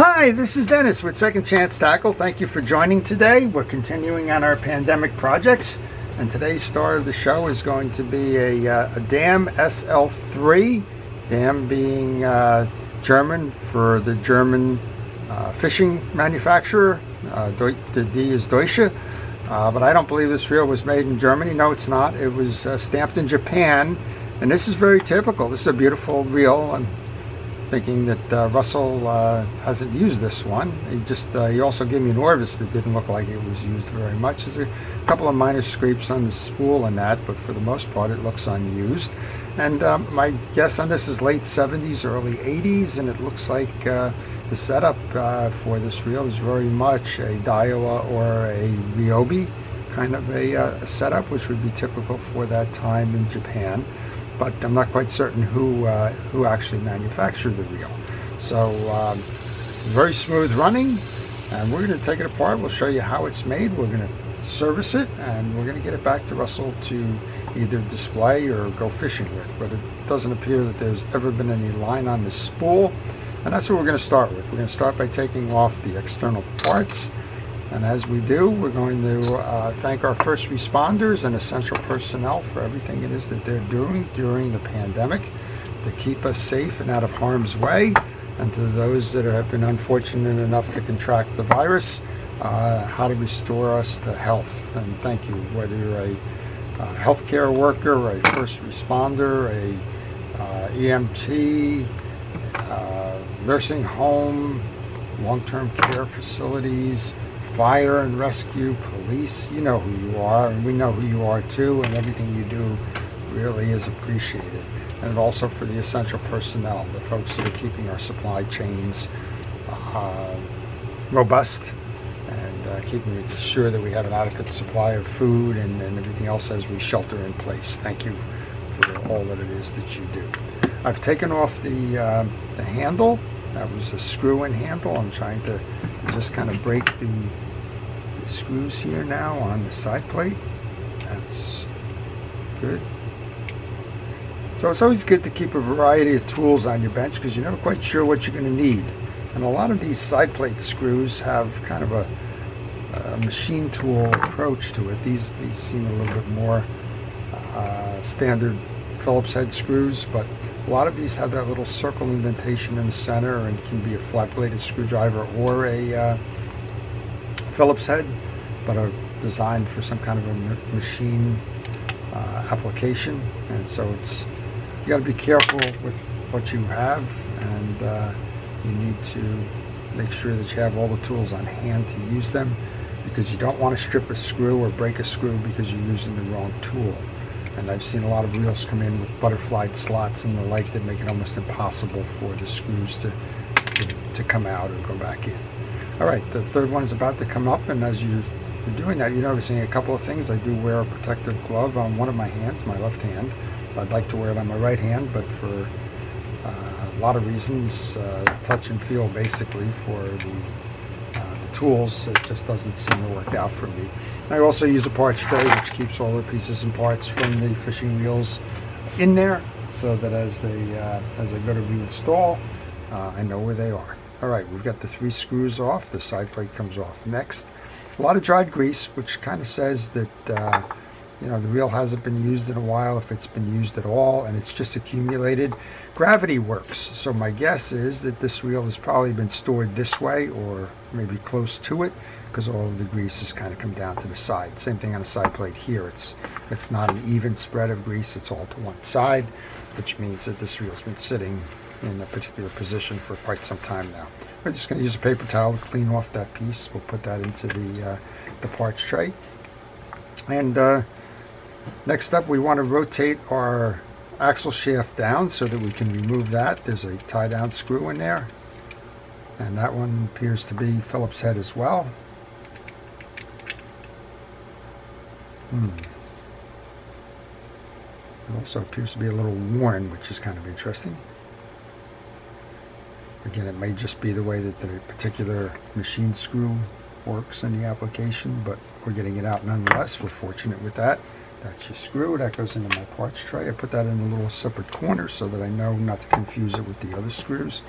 Hi, this is Dennis with Second Chance Tackle. Thank you for joining today. We're continuing on our pandemic projects, and today's star of the show is going to be a D.A.M SL3, D.A.M being German for the German fishing manufacturer. The D is Deutsche, but I don't believe this reel was made in Germany. No, it's not. It was stamped in Japan, and this is very typical. This is a beautiful reel. I'm thinking that Russell hasn't used this one. He also gave me an Orvis that didn't look like it was used very much. There's a couple of minor scrapes on the spool and that, but for the most part it looks unused. And my guess on this is late 70s, early 80s, and it looks like the setup for this reel is very much a Daiwa or a Ryobi kind of a setup, which would be typical for that time in Japan. But I'm not quite certain who actually manufactured the reel. So very smooth running, and we're going to take it apart. We'll show you how it's made. We're going to service it, and we're going to get it back to Russell to either display or go fishing with. But it doesn't appear that there's ever been any line on the spool, and that's what we're going to start with. We're going to start by taking off the external parts. And as we do, we're going to thank our first responders and essential personnel for everything it is that they're doing during the pandemic to keep us safe and out of harm's way. And to those that have been unfortunate enough to contract the virus, how to restore us to health. And thank you, whether you're a healthcare worker, a first responder, a EMT, nursing home, long-term care facilities, fire and rescue, police. You know who you are, and we know who you are too, and everything you do really is appreciated. And also for the essential personnel, the folks that are keeping our supply chains robust and keeping sure that we have an adequate supply of food and everything else as we shelter in place. Thank you for all that it is that you do. I've taken off the handle. That was a screw-in handle. I'm trying to just kind of break the screws here now on the side plate. That's good. So it's always good to keep a variety of tools on your bench because you're never quite sure what you're going to need. And a lot of these side plate screws have kind of a machine tool approach to it. These seem a little bit more standard Phillips head screws, but a lot of these have that little circle indentation in the center and can be a flat-bladed screwdriver or a Phillips head, but are designed for some kind of a machine application. And so you got to be careful with what you have, and you need to make sure that you have all the tools on hand to use them, because you don't want to strip a screw or break a screw because you're using the wrong tool. And I've seen a lot of reels come in with butterflied slots and the like that make it almost impossible for the screws to come out or go back in. All right, the third one is about to come up, and as you're doing that, you're noticing a couple of things. I do wear a protective glove on one of my hands, my left hand. I'd like to wear it on my right hand, but for a lot of reasons, touch and feel basically for the tools, it just doesn't seem to work out for me. And I also use a parts tray which keeps all the pieces and parts from the fishing reels in there, so that as I go to reinstall, I know where they are. All right, we've got the 3 screws off. The side plate comes off next. A lot of dried grease, which kind of says that the reel hasn't been used in a while, if it's been used at all, and it's just accumulated. Gravity works, so my guess is that this reel has probably been stored this way or maybe close to it, because all of the grease has kind of come down to the side. Same thing on the side plate here. It's not an even spread of grease, it's all to one side, which means that this reel's been sitting in a particular position for quite some time now. We're just going to use a paper towel to clean off that piece. We'll put that into the parts tray. And next up, we want to rotate our axle shaft down so that we can remove that. There's a tie-down screw in there, and that one appears to be Phillips head as well. It also appears to be a little worn, which is kind of interesting. Again, it may just be the way that the particular machine screw works in the application, but we're getting it out nonetheless. We're fortunate with that. That's your screw. That goes into my parts tray. I put that in a little separate corner so that I know not to confuse it with the other screws.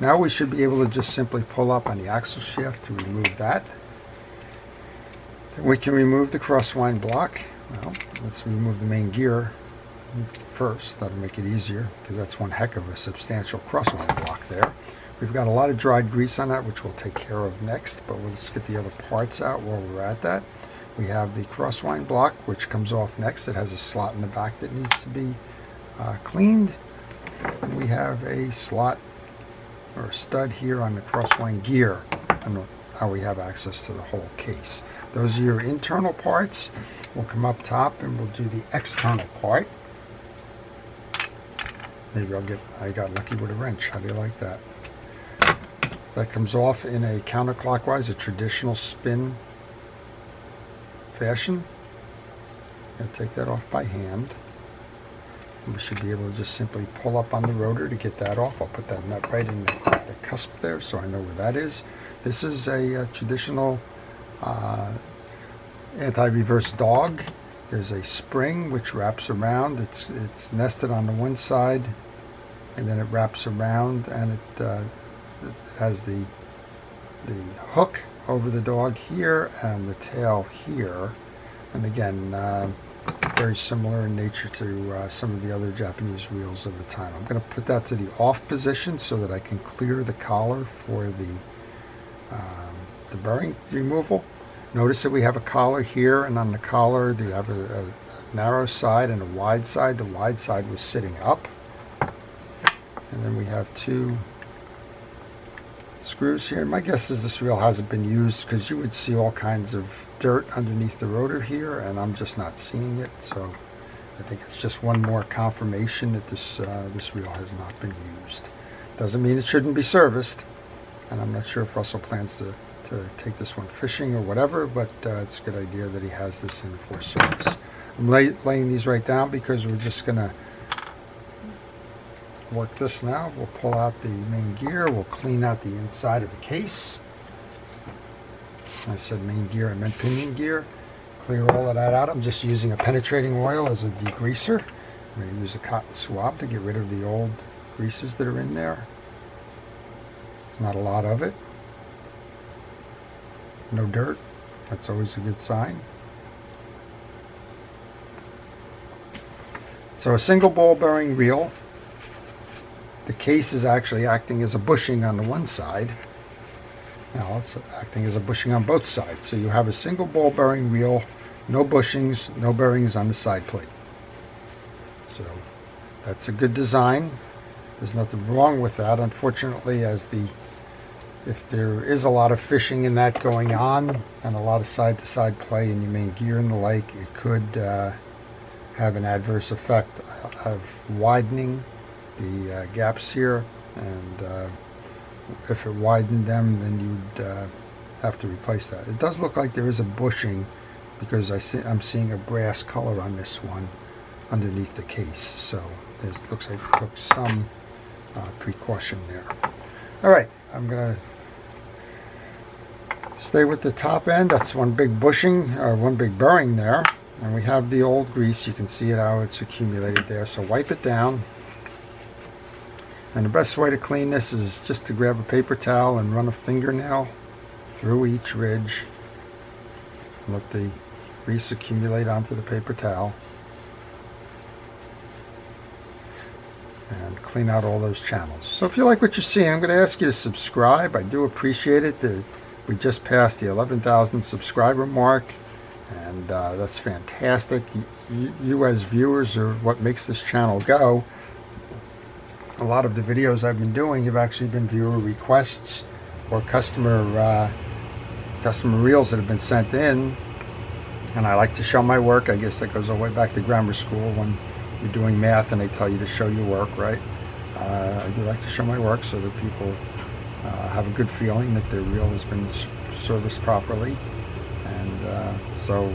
Now we should be able to just simply pull up on the axle shaft to remove that. Then we can remove the crosswind block. Well, let's remove the main gear first. That'll make it easier, because that's one heck of a substantial crosswind block there. We've got a lot of dried grease on that, which we'll take care of next, but let's get the other parts out while we're at that. We have the crosswind block, which comes off next. It has a slot in the back that needs to be cleaned. And we have a slot or stud here on the crosswind gear, and how we have access to the whole case. Those are your internal parts. We'll come up top and we'll do the external part. Maybe I got lucky with a wrench. How do you like that? That comes off in a counterclockwise, a traditional spin fashion. I'm going to take that off by hand. We should be able to just simply pull up on the rotor to get that off. I'll put that nut right in the cusp there so I know where that is. This is a traditional anti-reverse dog. There's a spring which wraps around. It's nested on the one side, and then it wraps around, and it has the hook over the dog here and the tail here. And again, very similar in nature to some of the other Japanese reels of the time. I'm going to put that to the off position so that I can clear the collar for the bearing removal. Notice that we have a collar here, and on the collar you have a narrow side and a wide side. The wide side was sitting up, and then we have two screws here. My guess is this reel hasn't been used, because you would see all kinds of dirt underneath the rotor here, and I'm just not seeing it. So I think it's just one more confirmation that this reel has not been used. Doesn't mean it shouldn't be serviced, and I'm not sure if Russell plans to take this one fishing or whatever, but it's a good idea that he has this in for service. I'm laying these right down because we're just going to work this now. We'll pull out the main gear. We'll clean out the inside of the case. I said main gear, I meant pinion gear. Clear all of that out. I'm just using a penetrating oil as a degreaser. I'm going to use a cotton swab to get rid of the old greases that are in there. Not a lot of it. No dirt. That's always a good sign. So a single ball bearing reel. The case is actually acting as a bushing on the one side. Now it's acting as a bushing on both sides. So you have a single ball bearing reel, no bushings, no bearings on the side plate. So that's a good design. There's nothing wrong with that. Unfortunately, if there is a lot of fishing in that going on, and a lot of side-to-side play in your main gear in the lake, it could have an adverse effect of widening the gaps here, and if it widened them, then you'd have to replace that. It does look like there is a bushing, because I'm seeing a brass color on this one underneath the case, so it looks like it took some precaution there. Alright, I'm going to stay with the top end. That's one big bushing, or one big bearing there, and we have the old grease. You can see it, how it's accumulated there, so wipe it down. And the best way to clean this is just to grab a paper towel and run a fingernail through each ridge and let the grease accumulate onto the paper towel, and clean out all those channels. So if you like what you're seeing, I'm going to ask you to subscribe. I do appreciate it. We just passed the 11,000 subscriber mark, and that's fantastic. You as viewers are what makes this channel go. A lot of the videos I've been doing have actually been viewer requests or customer reels that have been sent in, and I like to show my work. I guess that goes all the way back to grammar school when you're doing math and they tell you to show your work, right? I do like to show my work so that people have a good feeling that their reel has been serviced properly, and so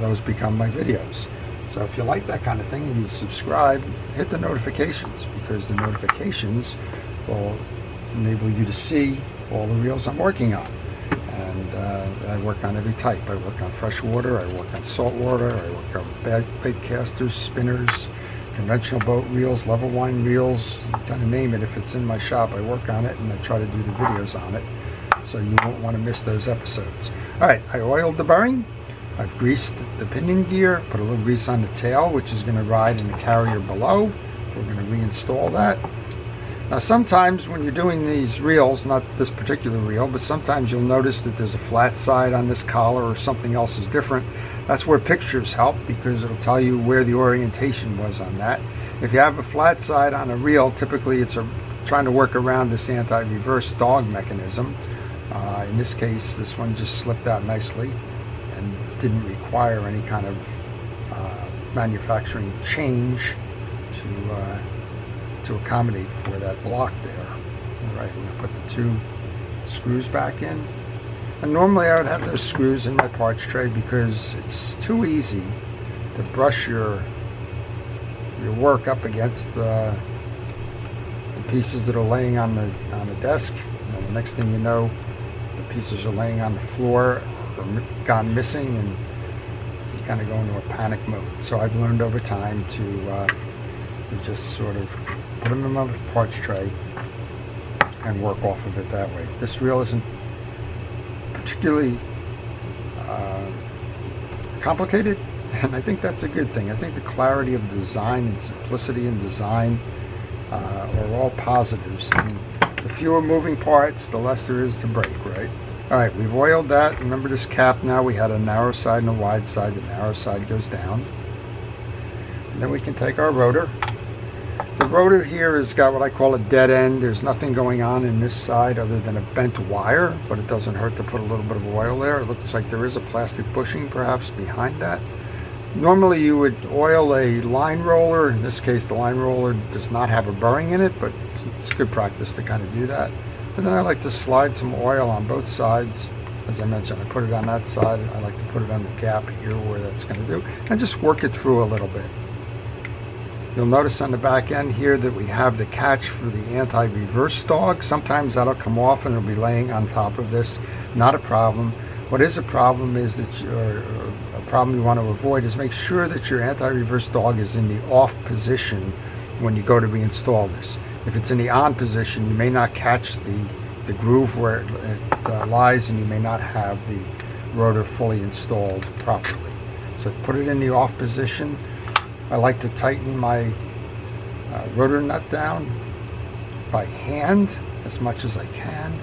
those become my videos. So if you like that kind of thing and you subscribe, hit the notifications, because the notifications will enable you to see all the reels I'm working on. And I work on every type. I work on freshwater, I work on saltwater, I work on bait casters, spinners, conventional boat reels, level line reels, kind of name it. If it's in my shop, I work on it and I try to do the videos on it. So you won't want to miss those episodes. All right, I oiled the bearing. I've greased the pinion gear, put a little grease on the tail, which is going to ride in the carrier below. We're going to reinstall that. Now sometimes when you're doing these reels, not this particular reel, but sometimes you'll notice that there's a flat side on this collar or something else is different. That's where pictures help, because it'll tell you where the orientation was on that. If you have a flat side on a reel, typically it's trying to work around this anti-reverse dog mechanism. In this case, this one just slipped out nicely and didn't require any kind of manufacturing change to accommodate for that block there. All right, we're going to put the 2 screws back in. And normally I would have those screws in my parts tray because it's too easy to brush your work up against the pieces that are laying on the desk. And the next thing you know, the pieces are laying on the floor or gone missing, and you kind of go into a panic mode. So I've learned over time to just sort of put them in my parts tray and work off of it that way. This reel isn't particularly complicated, and I think that's a good thing. I think the clarity of design and simplicity in design are all positives. I mean, the fewer moving parts, the less there is to break, right? All right, we've oiled that. Remember this cap now, we had a narrow side and a wide side. The narrow side goes down. And then we can take our rotor. The rotor here has got what I call a dead end. There's nothing going on in this side other than a bent wire, but it doesn't hurt to put a little bit of oil there. It looks like there is a plastic bushing perhaps behind that. Normally you would oil a line roller. In this case, the line roller does not have a bearing in it, but it's good practice to kind of do that. And then I like to slide some oil on both sides. As I mentioned, I put it on that side. I like to put it on the gap here where that's going to do, and just work it through a little bit. You'll notice on the back end here that we have the catch for the anti-reverse dog. Sometimes that'll come off and it'll be laying on top of this. Not a problem. What is a problem is that a problem you want to avoid is make sure that your anti-reverse dog is in the off position when you go to reinstall this. If it's in the on position, you may not catch the groove where it lies, and you may not have the rotor fully installed properly. So put it in the off position. I like to tighten my rotor nut down by hand as much as I can.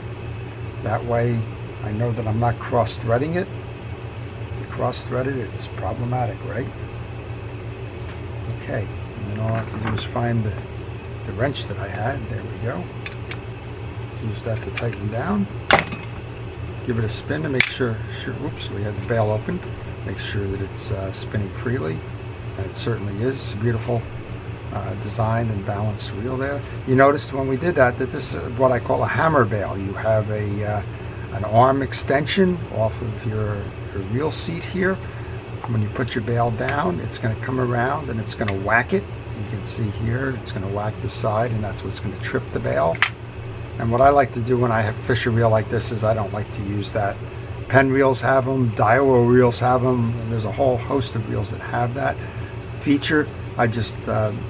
That way I know that I'm not cross-threading it. If you cross-thread it, it's problematic, right? Okay, and then all I have to do is find the wrench that I had. There we go. Use that to tighten down. Give it a spin to make sure oops, we had the bail open. Make sure that it's spinning freely. And it certainly is. It's a beautiful design and balanced reel there. You noticed when we did that this is what I call a hammer bail. You have an arm extension off of your reel seat here. When you put your bail down, it's going to come around and it's going to whack it. You can see here it's going to whack the side, and that's what's going to trip the bail. And what I like to do when I fish a reel like this is I don't like to use that. Penn reels have them, Daiwa reels have them, and there's a whole host of reels that have that feature. I just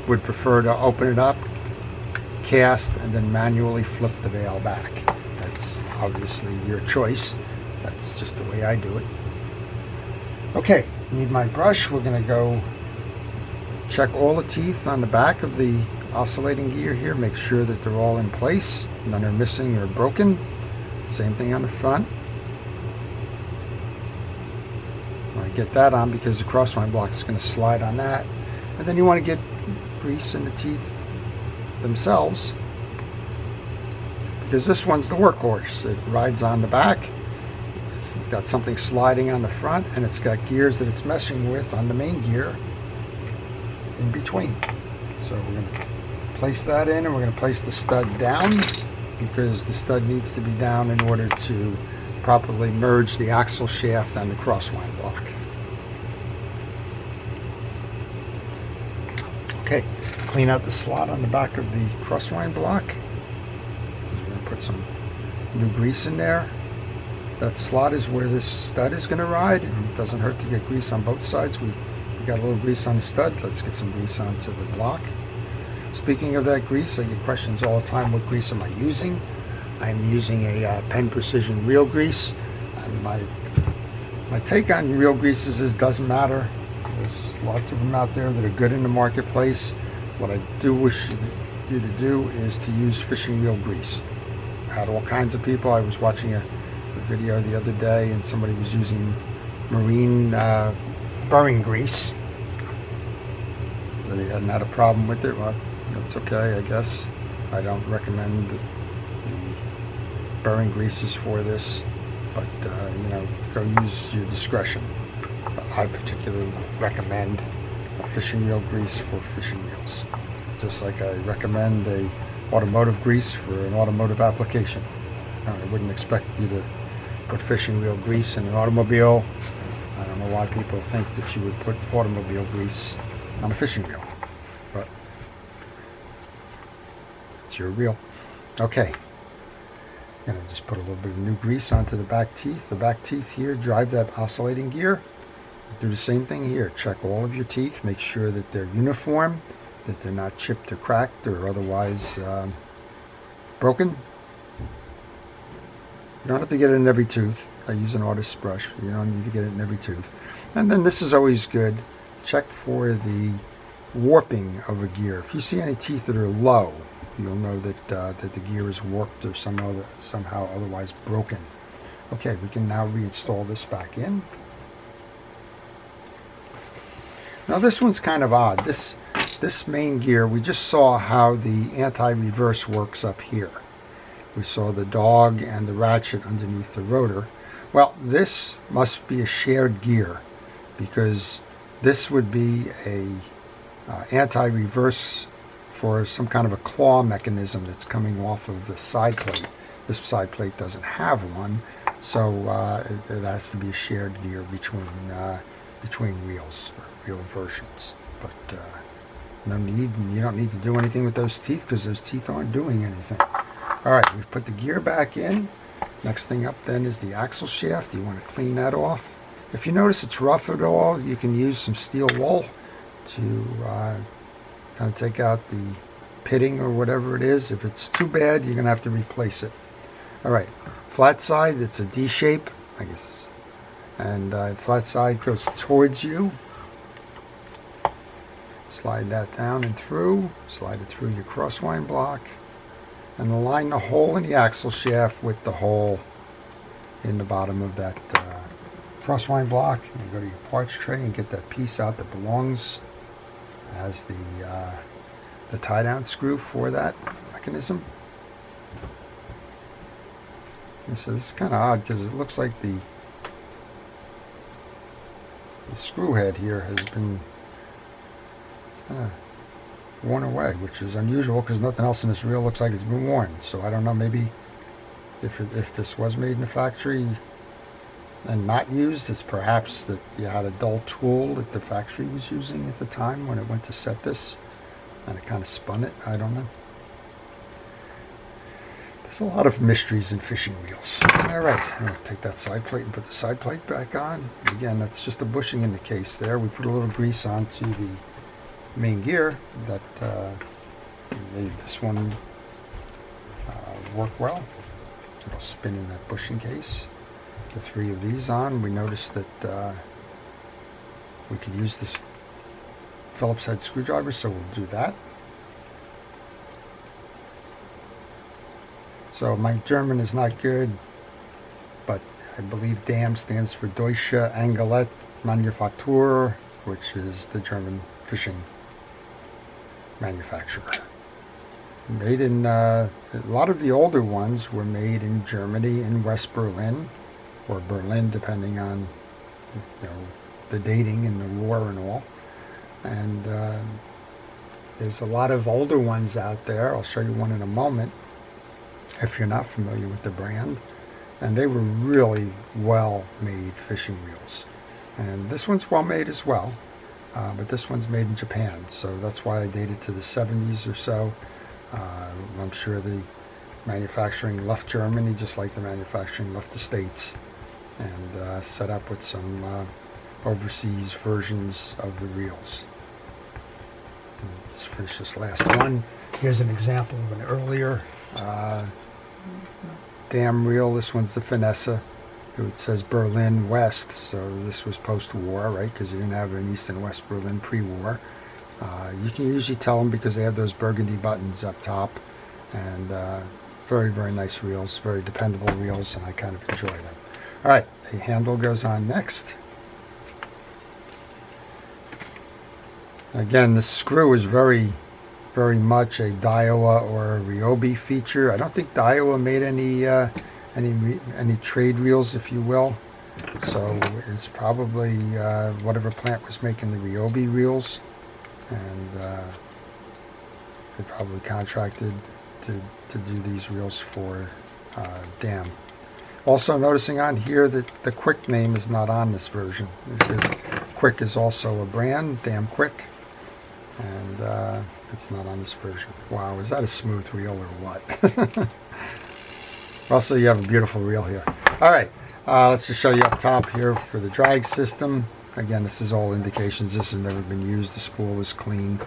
would prefer to open it up, cast, and then manually flip the bail back. That's obviously your choice. That's just the way I do it. Okay, need my brush. We're going to go check all the teeth on the back of the oscillating gear here. Make sure that they're all in place. None are missing or broken. Same thing on the front. I get that on because the crosswind block is going to slide on that. And then you want to get grease in the teeth themselves, because this one's the workhorse. It rides on the back. It's got something sliding on the front, and it's got gears that it's meshing with on the main gear in between. So we're going to place that in, and we're going to place the stud down, because the stud needs to be down in order to properly merge the axle shaft and the crosswind block. Okay, clean out the slot on the back of the crosswind block. We're going to put some new grease in there. That slot is where this stud is going to ride, and it doesn't hurt to get grease on both sides. We we got a little grease on the stud. Let's get some grease onto the block. Speaking of that grease, I get questions all the time, what grease am I using? I'm using a Penn Precision Real Grease. And my take on real greases is doesn't matter. There's lots of them out there that are good in the marketplace. What I do wish you to do is to use fishing reel grease. I had all kinds of people. I was watching a video the other day and somebody was using marine burring grease. So they hadn't had a problem with it. Well, that's okay, I guess. I don't recommend the burring greases for this, but you know, go use your discretion. But I particularly recommend a fishing reel grease for fishing reels, just like I recommend a automotive grease for an automotive application. I wouldn't expect you to put fishing reel grease in an automobile. I don't know why people think that you would put automobile grease on a fishing reel, but it's your reel. Okay, I'm going to just put a little bit of new grease onto the back teeth. The back teeth here drive that oscillating gear. Do the same thing here. Check all of your teeth. Make sure that they're uniform, that they're not chipped or cracked or otherwise broken. You don't have to get it in every tooth. I use an artist's brush. You don't need to get it in every tooth. And then this is always good. Check for the warping of a gear. If you see any teeth that are low, you'll know that that the gear is warped or somehow otherwise broken. Okay, we can now reinstall this back in. Now this one's kind of odd. This main gear, we just saw how the anti-reverse works up here. We saw the dog and the ratchet underneath the rotor. Well, this must be a shared gear because this would be a anti-reverse for some kind of a claw mechanism that's coming off of the side plate. This side plate doesn't have one, so it has to be a shared gear between reels, or reel versions. But no need, and you don't need to do anything with those teeth because those teeth aren't doing anything. All right, we've put the gear back in. Next thing up then is the axle shaft. You want to clean that off. If you notice it's rough at all, you can use some steel wool to kind of take out the pitting or whatever it is. If it's too bad, you're going to have to replace it. All right, flat side, it's a D shape, I guess. And flat side goes towards you. Slide that down and through. Slide it through your crosswind block. And align the hole in the axle shaft with the hole in the bottom of that crosswind block. And go to your parts tray and get that piece out that belongs as the tie down screw for that mechanism. And so this is kind of odd because it looks like the screw head here has been kind of worn away, which is unusual because nothing else in this reel looks like it's been worn. So I don't know, maybe if this was made in the factory and not used, it's perhaps that you had a dull tool that the factory was using at the time when it went to set this and it kind of spun it. I don't know. There's a lot of mysteries in fishing reels. All right, I'm going to take that side plate and put the side plate back on. Again, that's just a bushing in the case there. We put a little grease onto the main gear that made this one work well. It'll spin in that bushing case. The three of these on, we noticed that we could use this Phillips head screwdriver, so we'll do that. So my German is not good, but I believe D.A.M stands for Deutsche Angellett Manufaktur, which is the German fishing manufacturer. Made in a lot of the older ones were made in Germany, in West Berlin, or Berlin, depending on the dating and the war and all. And there's a lot of older ones out there. I'll show you one in a moment if you're not familiar with the brand. And they were really well made fishing reels. And this one's well made as well. But this one's made in Japan, so that's why I date it to the 70s or so. I'm sure the manufacturing left Germany just like the manufacturing left the States, and set up with some overseas versions of the reels. And just finish this last one. Here's an example of an earlier D.A.M reel. This one's the Finessa. It says Berlin West, so this was post-war, right? Because you didn't have an East and West Berlin pre-war. You can usually tell them because they have those burgundy buttons up top, and very, very nice reels, very dependable reels, and I kind of enjoy them. All right, the handle goes on next. Again, the screw is very, very much a Daiwa or a Ryobi feature. I don't think Daiwa made any trade reels, if you will. So it's probably whatever plant was making the Ryobi reels, and they probably contracted to do these reels for D.A.M. Also noticing on here that the Quick name is not on this version. Quick is also a brand, D.A.M Quick, and it's not on this version. Wow, is that a smooth reel or what? Also, you have a beautiful reel here. All right, let's just show you up top here for the drag system. Again, this is all indications. This has never been used. The spool is clean,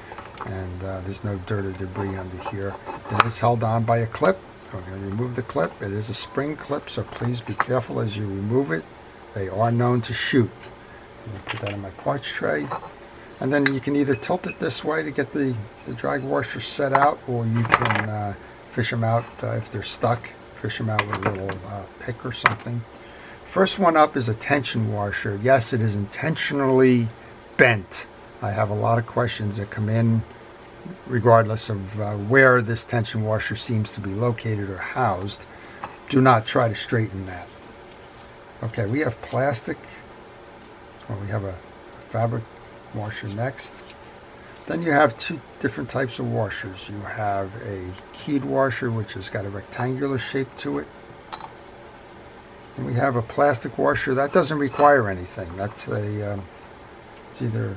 and there's no dirt or debris under here. It is held on by a clip. So we're going to remove the clip. It is a spring clip, so please be careful as you remove it. They are known to shoot. I'm going to put that in my parts tray. And then you can either tilt it this way to get the drag washer set out, or you can fish them out if they're stuck. Fish them out with a little pick or something. First one up is a tension washer. Yes, it is intentionally bent. I have a lot of questions that come in regardless of where this tension washer seems to be located or housed. Do not try to straighten that. Okay, we have plastic. Well, we have a fabric washer next. Then you have two different types of washers. You have a keyed washer, which has got a rectangular shape to it. And we have a plastic washer that doesn't require anything. That's it's either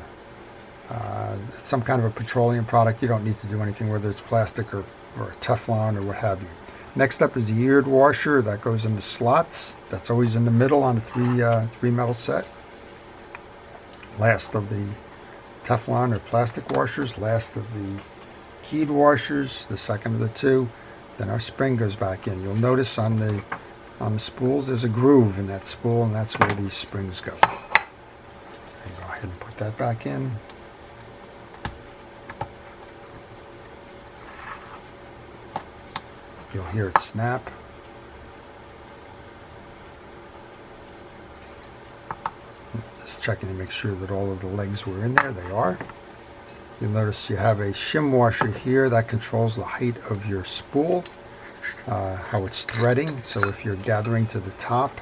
some kind of a petroleum product. You don't need to do anything, whether it's plastic or a Teflon or what have you. Next up is the eared washer that goes into slots. That's always in the middle on a three metal set. Last of the Teflon or plastic washers, last of the keyed washers, the second of the two. Then our spring goes back in. You'll notice on the spools there's a groove in that spool, and that's where these springs go. Go ahead and put that back in. You'll hear it snap. Just checking to make sure that all of the legs were in there. They are. You'll notice you have a shim washer here that controls the height of your spool, how it's threading. So if you're gathering to the top,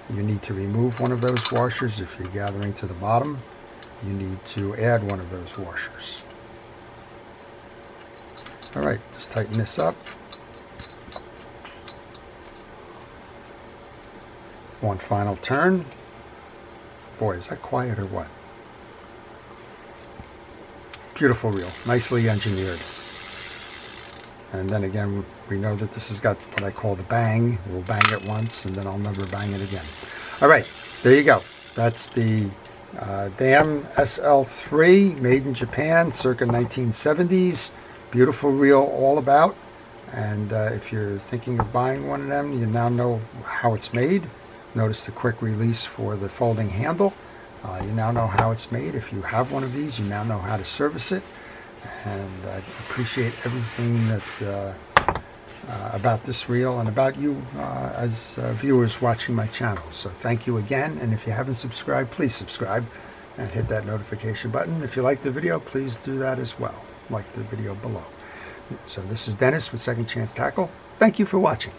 you need to remove one of those washers. If you're gathering to the bottom, you need to add one of those washers. All right, just tighten this up. One final turn. Boy, is that quiet or what? Beautiful reel, nicely engineered. And then again, we know that this has got what I call the bang. We'll bang it once, and then I'll never bang it again. All right, there you go. That's the D.A.M SL3, made in Japan, circa 1970s. Beautiful reel all about. And if you're thinking of buying one of them, you now know how it's made. Notice the quick release for the folding handle. You now know how it's made. If you have one of these, you now know how to service it. And I appreciate everything that about this reel and about you as viewers watching my channel. So thank you again. And if you haven't subscribed, please subscribe and hit that notification button. If you like the video, please do that as well. Like the video below. So this is Dennis with Second Chance Tackle. Thank you for watching.